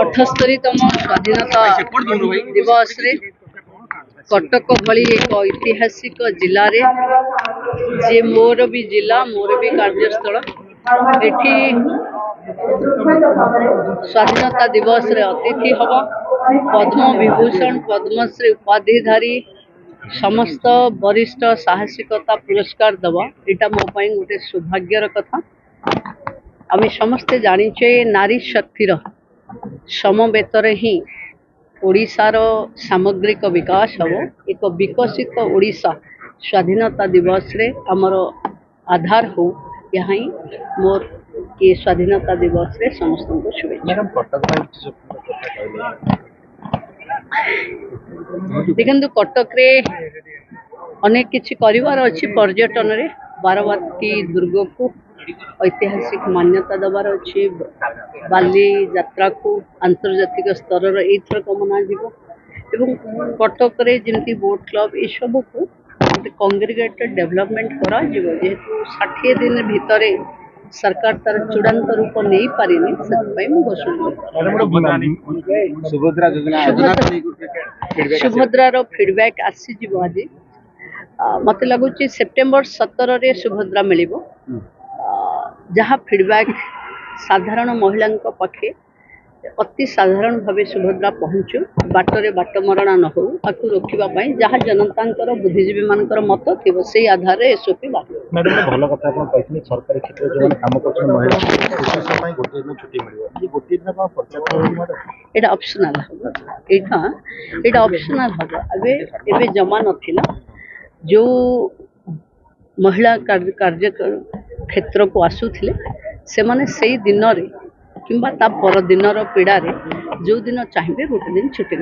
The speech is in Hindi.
अठस्तरीतम स्वाधीनता दिवस रे कटक भली एक ऐतिहासिक जिले में जे मोर भी जिला मोर भी कार्यस्थल एठी स्वाधीनता दिवस रे अतिथि हब पद्म विभूषण पद्मश्री उपाधिधारी समस्त वरिष्ठ साहसिकता पुरस्कार दबा यहाँ मो गोटे सौभाग्यर कथा। आम समस्ते जानिचे नारी शक्तिर समवेतर ही ओडिशार सामग्रिक विकास हम एक विकसित ओडिशा स्वाधीनता दिवस रे आमर आधार हो यहाँ मोर ये स्वाधीनता दिवस रे समस्त को शुभेच्छा। देखु कटक रे अनेक किछि करिवार अछि पर्यटन रे बारवाती दुर्ग को ऐतिहासिक मान्यता दबार अच्छी बाली यात्रा को आंतर्जातिक स्तर एथर कमना जीव एवं कटक रे जमती बोट क्लब ये सब को कंग्रीगेटेड डेवलपमेंट करा जीव जेहेतु 60 दिन भितर सरकार तार चूड़ांत रूप नहीं पारिनी सुभद्रार फीडबैक आसी आज मत लगुच सेप्टेम्बर 17 रे सुभद्रा मिलिबो जहाँ फीडबैक साधारण महिला पक्षे अति साधारण भाव सुभद्रा पहुँचु बाटरे बाट मरणा न हो ताकू रोकवा जहाँ जनता बुद्धिजीवी मान मत थी से आधार एसओपी भल कथा सरकारी क्षेत्र जो काम कर ऑप्शनल हम यहाँ ऑप्शनल हम एवं जमा नाला जो महिला कार्य क्षेत्र को आसुथिले से माने से दिन रे किंबा ता पर दिन पीड़ा रे जो दिन चाहिए गोटे दिन छुट्टी